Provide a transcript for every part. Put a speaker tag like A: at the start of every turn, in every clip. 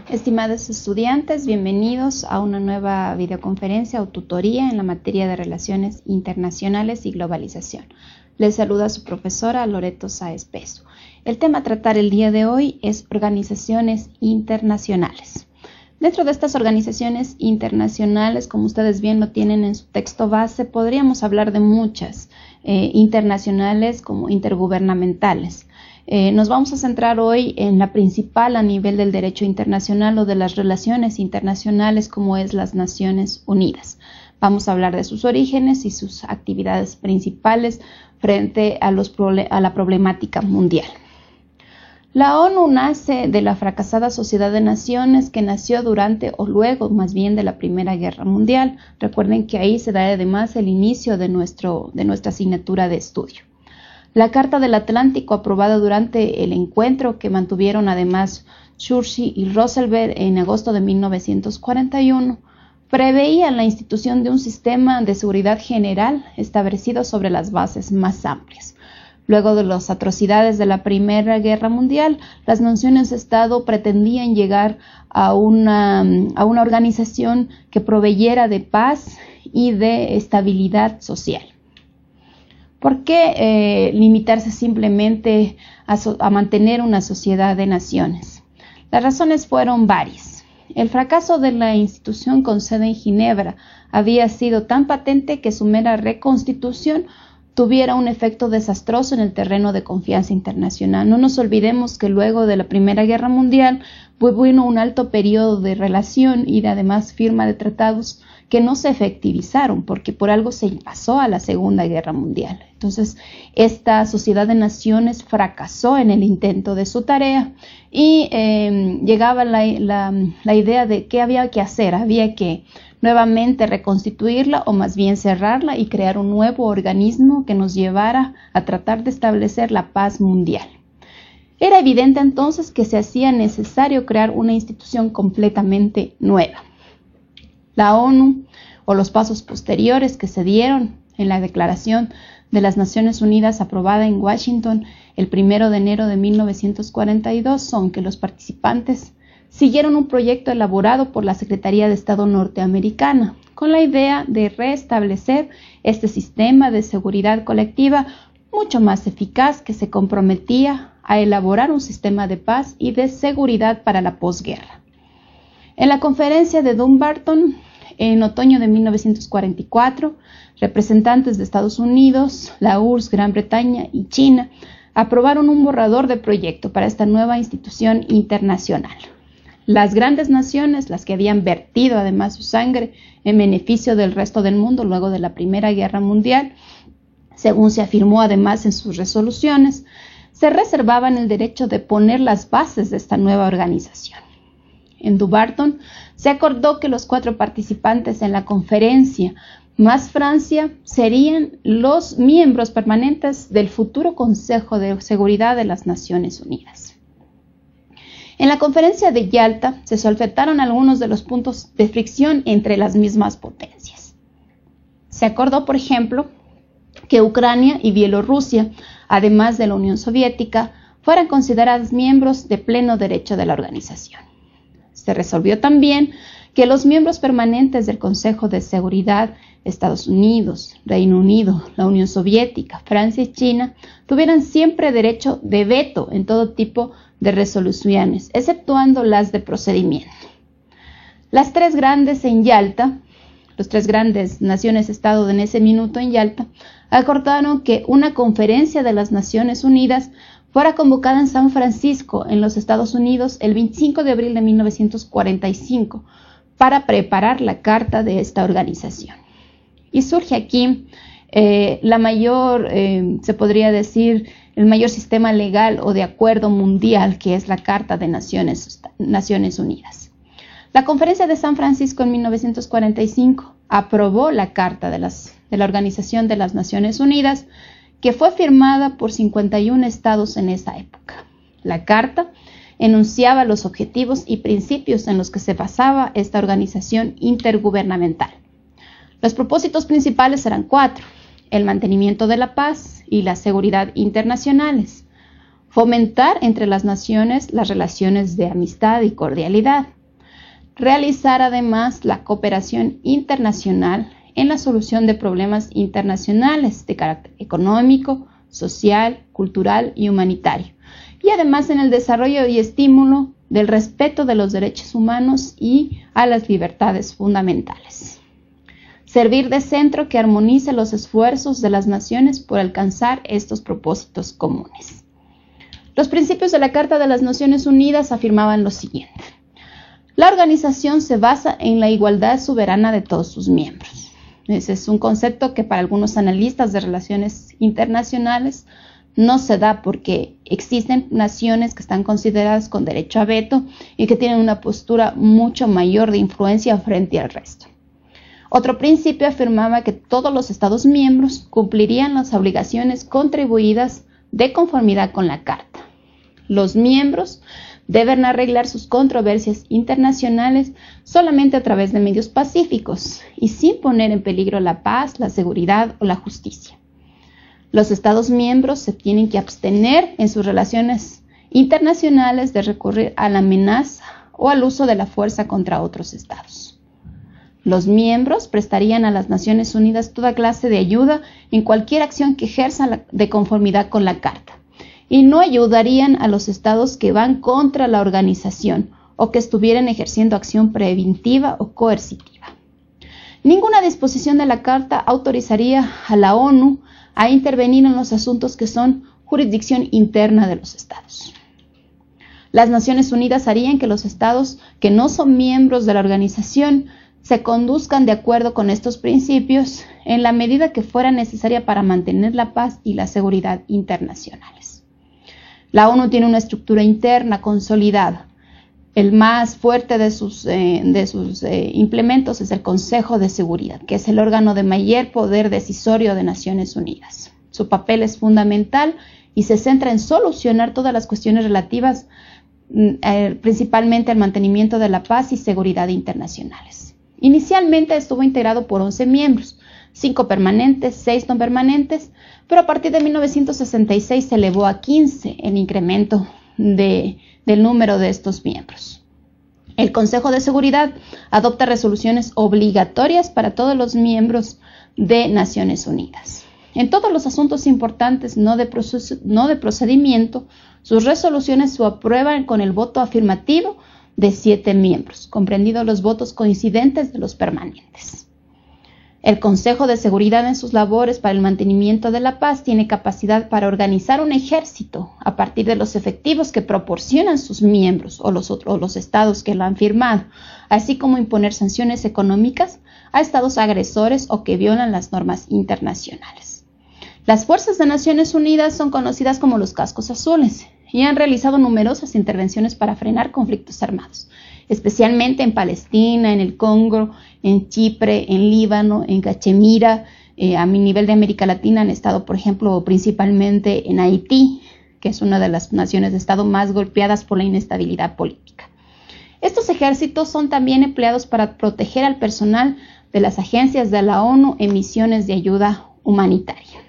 A: Estimados estudiantes, bienvenidos a una nueva videoconferencia o tutoría en la materia de Relaciones Internacionales y Globalización. Les saluda su profesora Loreto Sáez Peso. El tema a tratar el día de hoy es organizaciones internacionales. Dentro de estas organizaciones internacionales, como ustedes bien lo tienen en su texto base, podríamos hablar de muchas internacionales como intergubernamentales. Nos vamos a centrar hoy en la principal a nivel del derecho internacional o de las relaciones internacionales, como es las Naciones Unidas. Vamos a hablar de sus orígenes y sus actividades principales frente a la problemática mundial. La ONU nace de la fracasada Sociedad de Naciones que nació durante o luego más bien de la Primera Guerra Mundial. Recuerden que ahí se da además el inicio de nuestra asignatura de estudio. La Carta del Atlántico, aprobada durante el encuentro que mantuvieron además Churchill y Roosevelt en agosto de 1941, preveía la institución de un sistema de seguridad general establecido sobre las bases más amplias. Luego de las atrocidades de la Primera Guerra Mundial, las naciones Estado pretendían llegar a una organización que proveyera de paz y de estabilidad social. ¿Por qué limitarse simplemente a mantener una sociedad de naciones? Las razones fueron varias. El fracaso de la institución con sede en Ginebra había sido tan patente que su mera reconstitución tuviera un efecto desastroso en el terreno de confianza internacional. No nos olvidemos que luego de la Primera Guerra Mundial vino un alto periodo de relación y además firma de tratados que no se efectivizaron porque por algo se pasó a la Segunda Guerra Mundial. Entonces, esta Sociedad de Naciones fracasó en el intento de su tarea y llegaba la idea de qué había que hacer. Había que nuevamente reconstituirla o más bien cerrarla y crear un nuevo organismo que nos llevara a tratar de establecer la paz mundial. Era evidente entonces que se hacía necesario crear una institución completamente nueva. La ONU o los pasos posteriores que se dieron en la Declaración de las Naciones Unidas aprobada en Washington el 1 de enero de 1942 son que los participantes siguieron un proyecto elaborado por la Secretaría de Estado norteamericana con la idea de restablecer este sistema de seguridad colectiva mucho más eficaz que se comprometía a elaborar un sistema de paz y de seguridad para la posguerra. En la conferencia de Dumbarton, en otoño de 1944, representantes de Estados Unidos, la URSS, Gran Bretaña y China aprobaron un borrador de proyecto para esta nueva institución internacional. Las grandes naciones, las que habían vertido además su sangre en beneficio del resto del mundo luego de la Primera Guerra Mundial, según se afirmó además en sus resoluciones, se reservaban el derecho de poner las bases de esta nueva organización. En Dumbarton se acordó que los 4 participantes en la conferencia, más Francia, serían los miembros permanentes del futuro Consejo de Seguridad de las Naciones Unidas. En la conferencia de Yalta se solventaron algunos de los puntos de fricción entre las mismas potencias. Se acordó, por ejemplo, que Ucrania y Bielorrusia, además de la Unión Soviética, fueran consideradas miembros de pleno derecho de la organización. Se resolvió también que los miembros permanentes del Consejo de Seguridad, Estados Unidos, Reino Unido, la Unión Soviética, Francia y China, tuvieran siempre derecho de veto en todo tipo de resoluciones, exceptuando las de procedimiento. Las 3 grandes en Yalta, los 3 grandes naciones-estado en ese minuto en Yalta, acordaron que una conferencia de las Naciones Unidas fuera convocada en San Francisco, en los Estados Unidos, el 25 de abril de 1945, para preparar la carta de esta organización. Y surge aquí se podría decir, el mayor sistema legal o de acuerdo mundial, que es la Carta de Naciones Unidas. La Conferencia de San Francisco en 1945 aprobó la Carta de la Organización de las Naciones Unidas, que fue firmada por 51 estados en esa época. La Carta enunciaba los objetivos y principios en los que se basaba esta organización intergubernamental. Los propósitos principales eran 4: el mantenimiento de la paz y la seguridad internacionales, fomentar entre las naciones las relaciones de amistad y cordialidad, realizar además la cooperación internacional en la solución de problemas internacionales de carácter económico, social, cultural y humanitario, y además en el desarrollo y estímulo del respeto de los derechos humanos y a las libertades fundamentales. Servir de centro que armonice los esfuerzos de las naciones por alcanzar estos propósitos comunes. Los principios de la Carta de las Naciones Unidas afirmaban lo siguiente: la organización se basa en la igualdad soberana de todos sus miembros. Ese es un concepto que para algunos analistas de relaciones internacionales no se da porque existen naciones que están consideradas con derecho a veto y que tienen una postura mucho mayor de influencia frente al resto. Otro principio afirmaba que todos los Estados miembros cumplirían las obligaciones contribuidas de conformidad con la Carta. Los miembros deben arreglar sus controversias internacionales solamente a través de medios pacíficos y sin poner en peligro la paz, la seguridad o la justicia. Los Estados miembros se tienen que abstener en sus relaciones internacionales de recurrir a la amenaza o al uso de la fuerza contra otros Estados. Los miembros prestarían a las Naciones Unidas toda clase de ayuda en cualquier acción que ejerza de conformidad con la Carta, y no ayudarían a los Estados que van contra la organización o que estuvieran ejerciendo acción preventiva o coercitiva. Ninguna disposición de la Carta autorizaría a la ONU a intervenir en los asuntos que son jurisdicción interna de los Estados. Las Naciones Unidas harían que los Estados que no son miembros de la organización se conduzcan de acuerdo con estos principios en la medida que fuera necesaria para mantener la paz y la seguridad internacionales. La ONU tiene una estructura interna consolidada. El más fuerte de sus implementos es el Consejo de Seguridad, que es el órgano de mayor poder decisorio de Naciones Unidas. Su papel es fundamental y se centra en solucionar todas las cuestiones relativas principalmente al mantenimiento de la paz y seguridad internacionales. Inicialmente estuvo integrado por 11 miembros, 5 permanentes, 6 no permanentes, pero a partir de 1966 se elevó a 15 el incremento del número de estos miembros. El Consejo de Seguridad adopta resoluciones obligatorias para todos los miembros de Naciones Unidas. En todos los asuntos importantes no de procedimiento, sus resoluciones se aprueban con el voto afirmativo de 7 miembros, comprendidos los votos coincidentes de los permanentes. El Consejo de Seguridad en sus labores para el mantenimiento de la paz tiene capacidad para organizar un ejército a partir de los efectivos que proporcionan sus miembros o los estados que lo han firmado, así como imponer sanciones económicas a estados agresores o que violan las normas internacionales. Las fuerzas de Naciones Unidas son conocidas como los cascos azules y han realizado numerosas intervenciones para frenar conflictos armados, especialmente en Palestina, en el Congo, en Chipre, en Líbano, en Cachemira. A mi nivel de América Latina han estado, por ejemplo, principalmente en Haití, que es una de las naciones de Estado más golpeadas por la inestabilidad política. Estos ejércitos son también empleados para proteger al personal de las agencias de la ONU en misiones de ayuda humanitaria.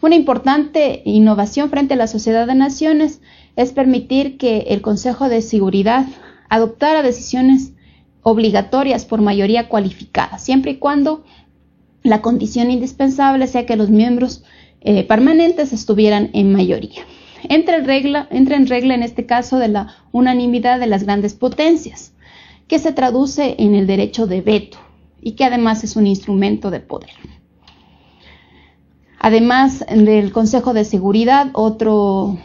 A: Una importante innovación frente a la Sociedad de Naciones es permitir que el Consejo de Seguridad adoptara decisiones obligatorias por mayoría cualificada, siempre y cuando la condición indispensable sea que los miembros permanentes estuvieran en mayoría. Entra en regla en este caso de la unanimidad de las grandes potencias, que se traduce en el derecho de veto y que además es un instrumento de poder. Además del Consejo de Seguridad, otro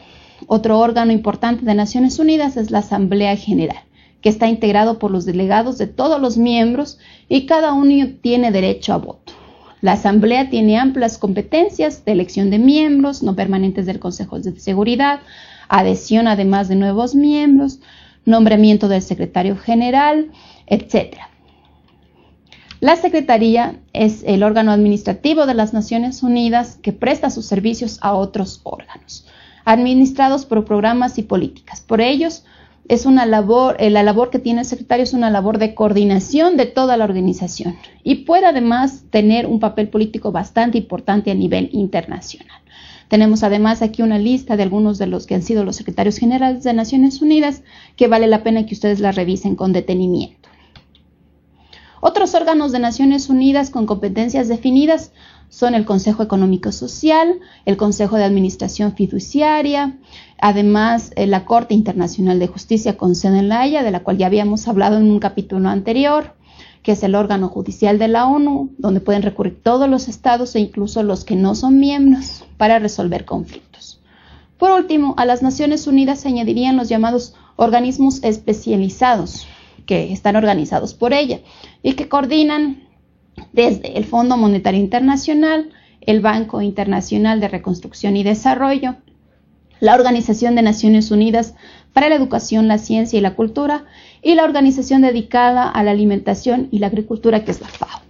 A: órgano importante de Naciones Unidas es la Asamblea General, que está integrado por los delegados de todos los miembros y cada uno tiene derecho a voto. La Asamblea tiene amplias competencias de elección de miembros no permanentes del Consejo de Seguridad, adhesión además de nuevos miembros, nombramiento del secretario general, etc. La Secretaría es el órgano administrativo de las Naciones Unidas que presta sus servicios a otros órganos, administrados por programas y políticas. Por ellos, la labor que tiene el secretario es una labor de coordinación de toda la organización y puede además tener un papel político bastante importante a nivel internacional. Tenemos además aquí una lista de algunos de los que han sido los secretarios generales de Naciones Unidas que vale la pena que ustedes la revisen con detenimiento. Otros órganos de Naciones Unidas con competencias definidas son el Consejo Económico Social, el Consejo de Administración Fiduciaria, además la Corte Internacional de Justicia con sede en La Haya, de la cual ya habíamos hablado en un capítulo anterior, que es el órgano judicial de la ONU, donde pueden recurrir todos los estados e incluso los que no son miembros para resolver conflictos. Por último, a las Naciones Unidas se añadirían los llamados organismos especializados, que están organizados por ella y que coordinan desde el Fondo Monetario Internacional, el Banco Internacional de Reconstrucción y Desarrollo, la Organización de Naciones Unidas para la Educación, la Ciencia y la Cultura y la organización dedicada a la alimentación y la agricultura, que es la FAO.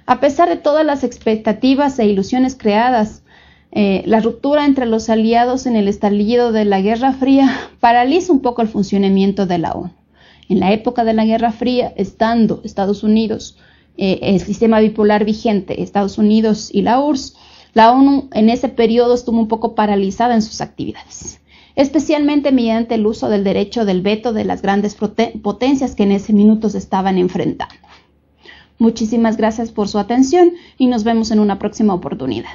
A: A pesar de todas las expectativas e ilusiones creadas, la ruptura entre los aliados en el estallido de la Guerra Fría paraliza un poco el funcionamiento de la ONU. En la época de la Guerra Fría, estando Estados Unidos, el sistema bipolar vigente, Estados Unidos y la URSS, la ONU en ese periodo estuvo un poco paralizada en sus actividades, especialmente mediante el uso del derecho del veto de las grandes potencias que en ese minuto se estaban enfrentando. Muchísimas gracias por su atención y nos vemos en una próxima oportunidad.